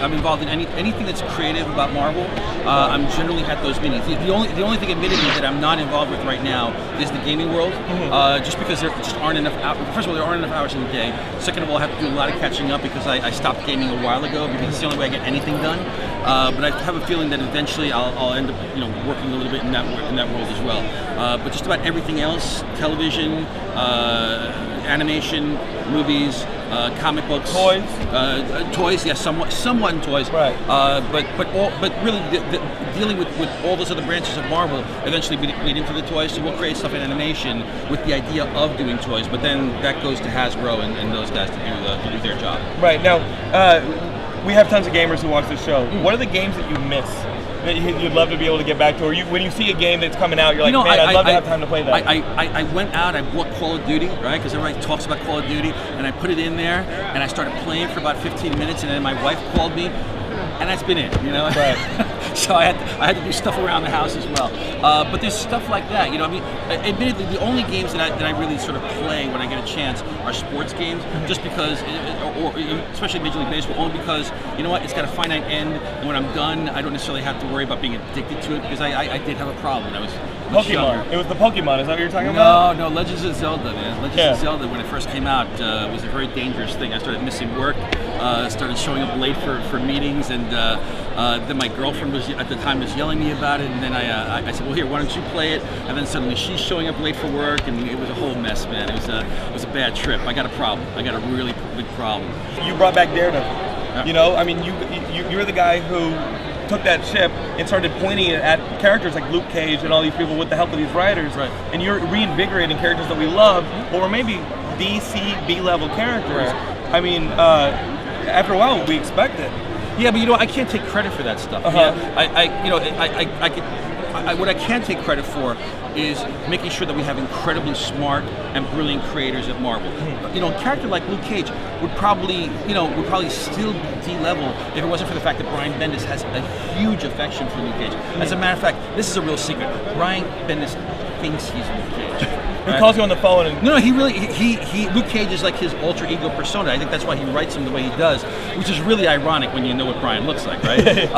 I'm involved in anything that's creative about Marvel. I'm generally at those meetings. The only thing, admittedly, that I'm not involved with right now is the gaming world, just because there just aren't enough hours. First of all, there aren't enough hours in the day. Second of all, I have to do a lot of catching up because I stopped gaming a while ago because it's the only way I get anything done. But I have a feeling that eventually I'll end up, working a little bit in that world as well. But just about everything else, television, animation, movies, comic books, toys, yes, somewhat in toys. Right. But really, dealing with all those other branches of Marvel eventually bleed into the toys. So we'll create stuff in animation with the idea of doing toys, but then that goes to Hasbro and those guys to do their job. Right now, we have tons of gamers who watch this show. What are the games that you miss that you'd love to be able to get back to? Or when you see a game that's coming out, you're like, man, I'd love to have time to play that. I went out, I bought Call of Duty, right? Because everybody talks about Call of Duty, and I put it in there, and I started playing for about 15 minutes, and then my wife called me, and that's been it, Right. So I had to do stuff around the house as well. But there's stuff like that, admittedly, the only games that I really sort of play when I get a chance are sports games, just because, or especially Major League Baseball, only because, it's got a finite end, and when I'm done, I don't necessarily have to worry about being addicted to it, because I did have a problem when I was Pokemon. younger. It was the Pokemon, is that what you're talking about? No, Legends of Zelda, man. Legends of Zelda, when it first came out, was a very dangerous thing. I started missing work, started showing up late for meetings, and then my girlfriend at the time was yelling at me about it, and then I said, well, here, why don't you play it? And then suddenly she's showing up late for work, and it was a whole mess, man. It was a bad trip. I got a problem. I got a really big problem. You brought back Daredevil. You're the guy who took that ship and started pointing it at characters like Luke Cage and all these people with the help of these writers, right. And you're reinvigorating characters that we love, or maybe DC B-level characters. Right. I mean, after a while, we expect it. Yeah, but I can't take credit for that stuff. What I can take credit for is making sure that we have incredibly smart and brilliant creators at Marvel. A character like Luke Cage would probably still be D-level if it wasn't for the fact that Brian Bendis has a huge affection for Luke Cage. As a matter of fact, this is a real secret. Brian Bendis thinks he's Luke Cage. He calls you on the phone and... No, Luke Cage is like his alter ego persona. I think that's why he writes him the way he does, which is really ironic when you know what Brian looks like, right?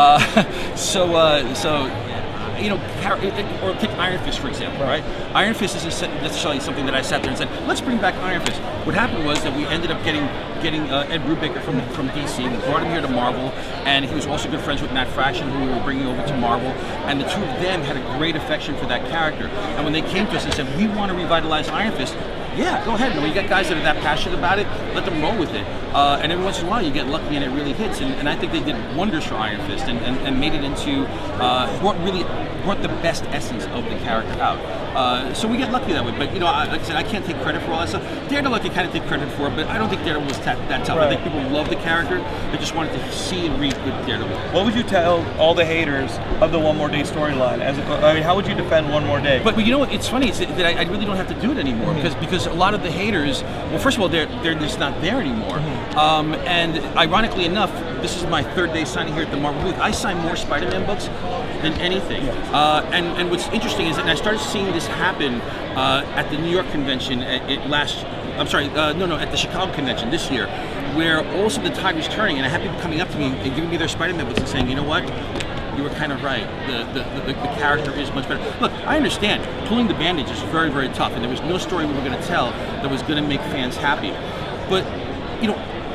Or take Iron Fist, for example, right? Iron Fist isn't necessarily something that I sat there and said, let's bring back Iron Fist. What happened was that we ended up getting Ed Brubaker from DC. We brought him here to Marvel, and he was also good friends with Matt Fraction, who we were bringing over to Marvel, and the two of them had a great affection for that character. And when they came to us and said, we want to revitalize Iron Fist, yeah, go ahead. When you got guys that are that passionate about it, let them roll with it. And every once in a while, you get lucky and it really hits. And I think they did wonders for Iron Fist and made it into brought the best essence of the character out. So we get lucky that way. But like I said, I can't take credit for all that stuff. Daredevil I can kind of take credit for, but I don't think Daredevil was that tough. Right. I think people love the character. They just wanted to see and read good Daredevil. What would you tell all the haters of the One More Day storyline? How would you defend One More Day? But you know what? It's funny that I really don't have to do it anymore because a lot of the haters, well, first of all, they're just not there anymore. And ironically enough, this is my third day signing here at the Marvel booth. I sign more Spider-Man books than anything. And what's interesting is that I started seeing this happen at the New York convention at the Chicago convention this year, where all of a sudden the tide was turning, and I had people coming up to me and giving me their Spider-Man books and saying, you know what? You were kind of right. The character is much better. Look, I understand. Pulling the bandage is very, very tough, and there was no story we were going to tell that was going to make fans happy. But,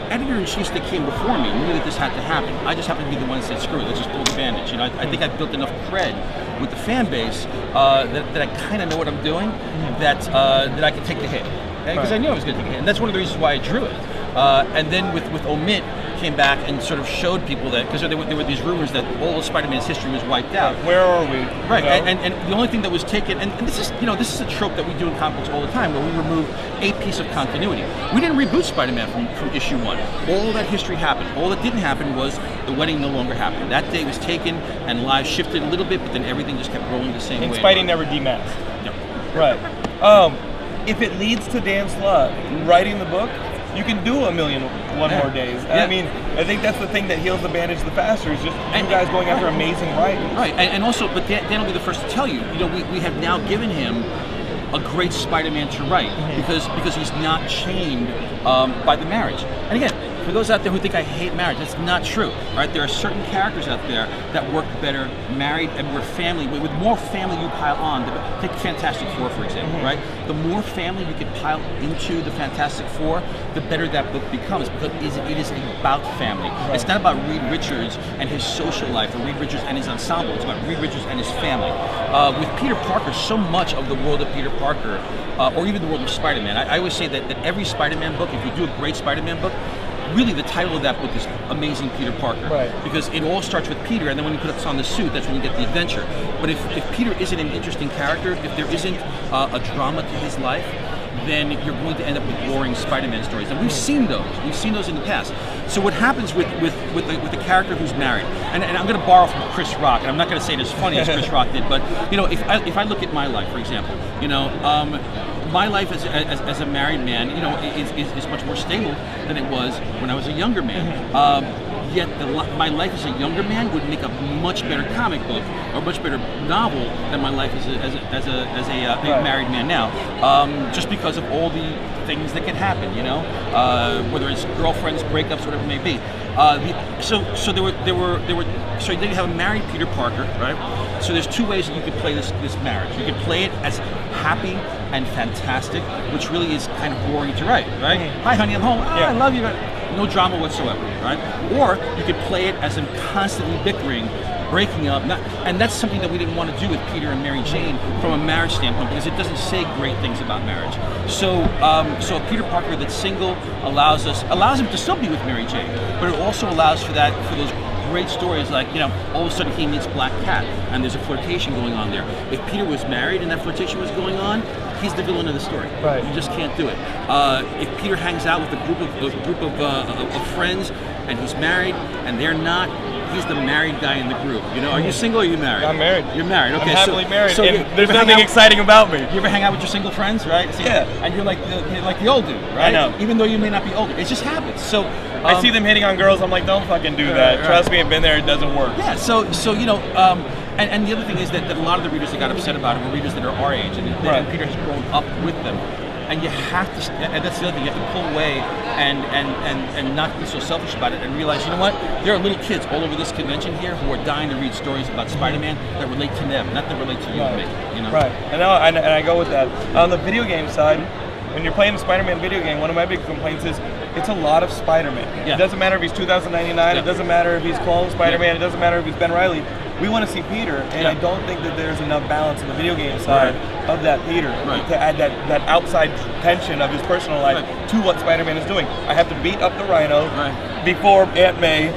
editor-in-chiefs that came before me knew that this had to happen. I just happened to be the one that said, screw it, let's just pull the bandage. I think I've built enough cred with the fan base that I kind of know what I'm doing, that I can take the hit. Because I knew I was going to take a hit. And that's one of the reasons why I drew it. And then with Omit, came back and sort of showed people that, because there were these rumors that all of Spider-Man's history was wiped out. Where are we? Right, and the only thing that was taken, and this is a trope that we do in comic books all the time, where we remove a piece of continuity. We didn't reboot Spider-Man from issue 1. All that history happened. All that didn't happen was the wedding no longer happened. That day was taken, and lives shifted a little bit, but then everything just kept rolling the same way. And Spidey never demasked. Yep. Right. If it leads to Dan Slott writing the book, you can do a million one more days. Yeah. I mean, I think that's the thing that heals the bandage the faster, is just you guys going after amazing writing. Right, and also, but Dan will be the first to tell you, we have now given him a great Spider-Man to write because he's not chained by the marriage. And again, For those out there who think I hate marriage, that's not true. Right? There are certain characters out there that work better married, and we're family. With more family you pile on, take Fantastic Four for example, right? The more family you can pile into the Fantastic Four, the better that book becomes, because it is about family. Right. It's not about Reed Richards and his social life, or Reed Richards and his ensemble. It's about Reed Richards and his family. With Peter Parker, so much of the world of Peter Parker, or even the world of Spider-Man, I always say that every Spider-Man book, if you do a great Spider-Man book, really the title of that book is Amazing Peter Parker. Right. Because it all starts with Peter, and then when he puts on the suit, that's when you get the adventure. But if Peter isn't an interesting character, if there isn't a drama to his life, then you're going to end up with boring Spider-Man stories. And we've seen those. We've seen those in the past. So what happens with the character who's married, and I'm going to borrow from Chris Rock, and I'm not going to say it as funny as Chris Rock did, but if I look at my life, for example, my life as a married man, is much more stable than it was when I was a younger man. Yet my life as a younger man would make a much better comic book or much better novel than my life as a married man now, just because of all the things that can happen, whether it's girlfriends, breakups, whatever it may be. So you didn't have a married Peter Parker, right? So there's two ways that you could play this marriage. You could play it as happy and fantastic, which really is kind of boring to write, right? Hi, honey, I'm home. I love you. No drama whatsoever, right? Or you could play it as in constantly bickering, breaking up, and that's something that we didn't want to do with Peter and Mary Jane from a marriage standpoint, because it doesn't say great things about marriage. So a Peter Parker that's single allows him to still be with Mary Jane, but it also allows for those great stories like, all of a sudden he meets Black Cat and there's a flirtation going on there. If Peter was married and that flirtation was going on, he's the villain of the story. Right. You just can't do it. If Peter hangs out with a group of friends and he's married and they're not, he's the married guy in the group. Are you single or are you married? I'm married. You're married. Okay. I'm happily married. And there's nothing exciting about me. You ever hang out with your single friends, right? So and you're like the old dude, right? I know. Even though you may not be older, it just happens. So I see them hitting on girls. I'm like, don't fucking do that. Trust me, I've been there. It doesn't work. Yeah. So and the other thing is that a lot of the readers that got upset about it were readers that are our age, and Peter has grown up with them. And you have to, and that's the other thing, you have to pull away and not be so selfish about it and realize, you know what, there are little kids all over this convention here who are dying to read stories about Spider-Man that relate to them, not that relate to you and me. Right, and I go with that. On the video game side, when you're playing the Spider-Man video game, one of my big complaints is it's a lot of Spider-Man. It doesn't matter if he's 2099, it doesn't matter if he's clone Spider-Man, it doesn't matter if he's Ben Reilly. We want to see Peter, and I don't think that there's enough balance in the video game side of that Peter to add that outside tension of his personal life to what Spider-Man is doing. I have to beat up the Rhino before Aunt May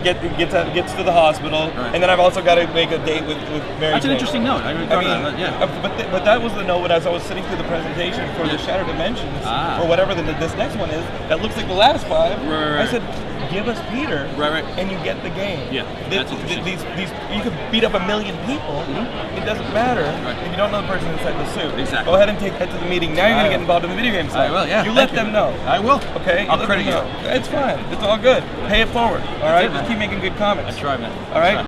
gets to the hospital, and then I've also got to make a date with Mary That's Jane. an interesting note. But that was the note as I was sitting through the presentation for the Shattered Dimensions, or whatever this next one is, that looks like the last five. I said, give us Peter, and you get the game. Yeah, that's interesting. You could beat up 1 million people. It doesn't matter if you don't know the person inside the suit. Exactly. Go ahead and take that to the meeting. Now you're going to get involved in the video game side. I will, yeah. You let them know. I will. Okay? I'll credit you. It's fine. It's all good. Pay it forward. All right? Just keep making good comics. I try, man. All right?